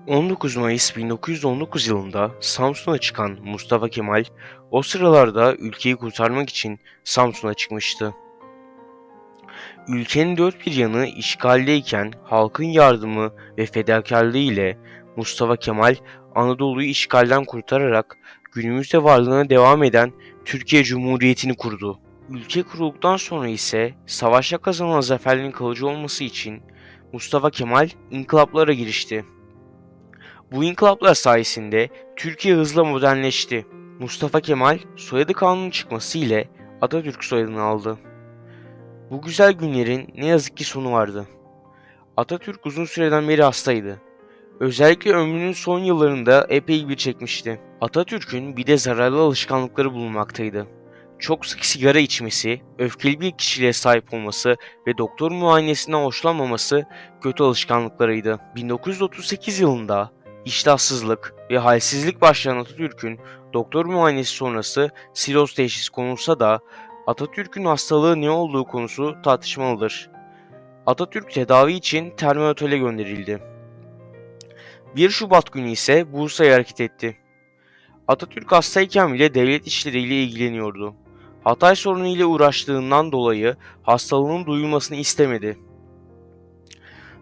19 Mayıs 1919 yılında Samsun'a çıkan Mustafa Kemal, o sıralarda ülkeyi kurtarmak için Samsun'a çıkmıştı. Ülkenin dört bir yanı işgaldeyken halkın yardımı ve fedakarlığı ile Mustafa Kemal, Anadolu'yu işgalden kurtararak günümüzde varlığına devam eden Türkiye Cumhuriyeti'ni kurdu. Ülke kurulduktan sonra ise savaşta kazanılan zaferlerin kalıcı olması için Mustafa Kemal inkılaplara girişti. Bu inkılaplar sayesinde Türkiye hızla modernleşti. Mustafa Kemal soyadı kanunun çıkması ile Atatürk soyadını aldı. Bu güzel günlerin ne yazık ki sonu vardı. Atatürk uzun süreden beri hastaydı. Özellikle ömrünün son yıllarında epey bir çekmişti. Atatürk'ün bir de zararlı alışkanlıkları bulunmaktaydı. Çok sık sigara içmesi, öfkeli bir kişiliğe sahip olması ve doktor muayenesinden hoşlanmaması kötü alışkanlıklarıydı. 1938 yılında iştahsızlık ve halsizlik başlayan Atatürk'ün doktor muayenesi sonrası siroz teşhisi konulsa da Atatürk'ün hastalığı ne olduğu konusu tartışmalıdır. Atatürk tedavi için Terminatör'e gönderildi. 1 Şubat günü ise Bursa'ya hareket etti. Atatürk hastayken bile devlet işleriyle ilgileniyordu. Hatay sorunu ile uğraştığından dolayı hastalığının duyulmasını istemedi.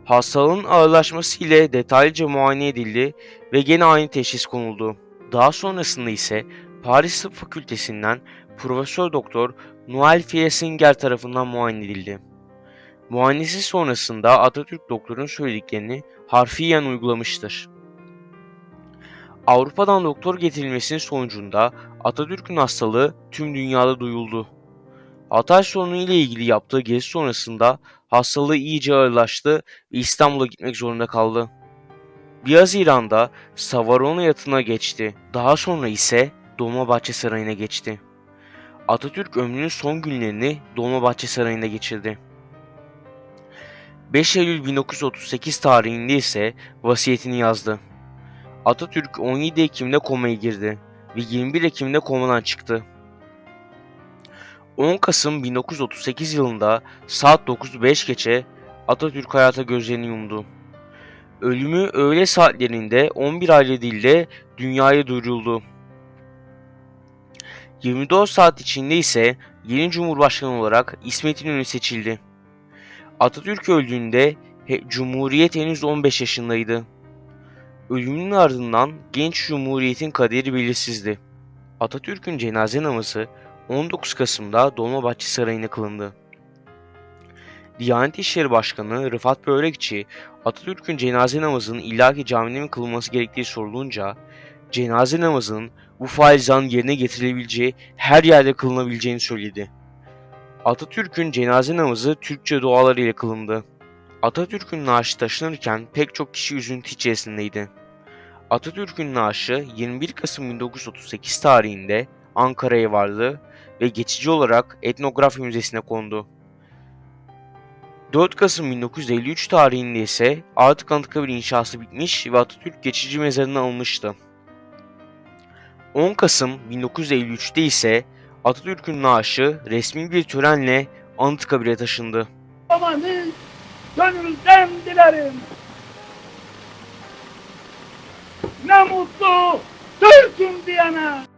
Hastalığın ağırlaşması ile detaylıca muayene edildi ve gene aynı teşhis konuldu. Daha sonrasında ise Paris Tıp Fakültesinden Profesör Doktor Noel Fiesinger tarafından muayene edildi. Muayenesi sonrasında Atatürk doktorun söylediklerini harfiyen uygulamıştır. Avrupa'dan doktor getirilmesinin sonucunda Atatürk'ün hastalığı tüm dünyada duyuldu. Hatay sorunu ile ilgili yaptığı gezi sonrasında hastalığı iyice ağırlaştı ve İstanbul'a gitmek zorunda kaldı. 1 Haziran'da Savarona yatına geçti. Daha sonra ise Dolmabahçe Sarayı'na geçti. Atatürk ömrünün son günlerini Dolmabahçe Sarayı'nda geçirdi. 5 Eylül 1938 tarihinde ise vasiyetini yazdı. Atatürk 17 Ekim'de komaya girdi ve 21 Ekim'de komadan çıktı. 10 Kasım 1938 yılında saat 9:05 geçe Atatürk hayata gözlerini yumdu. Ölümü öğle saatlerinde 11 ayrı dilde dünyaya duyuruldu. 24 saat içinde ise yeni Cumhurbaşkanı olarak İsmet İnönü seçildi. Atatürk öldüğünde Cumhuriyet henüz 15 yaşındaydı. Ölümünün ardından genç Cumhuriyet'in kaderi belirsizdi. Atatürk'ün cenaze namazı 19 Kasım'da Dolmabahçe Sarayı'nda kılındı. Diyanet İşleri Başkanı Rıfat Börekçi, Atatürk'ün cenaze namazının illaki camide mi kılınması gerektiği sorulunca, cenaze namazının bu faizan yerine getirilebileceği her yerde kılınabileceğini söyledi. Atatürk'ün cenaze namazı Türkçe duaları ile kılındı. Atatürk'ün naaşı taşınırken pek çok kişi üzüntü içerisindeydi. Atatürk'ün naaşı 21 Kasım 1938 tarihinde Ankara'ya vardı ve geçici olarak Etnografi Müzesi'ne kondu. 4 Kasım 1953 tarihinde ise artık Anıtkabir inşası bitmiş ve Atatürk geçici mezarına alınmıştı. 10 Kasım 1953'te ise Atatürk'ün naaşı resmi bir törenle Anıtkabir'e taşındı. Babanı gönülden dilerim. Ne mutlu Türk'üm diyene.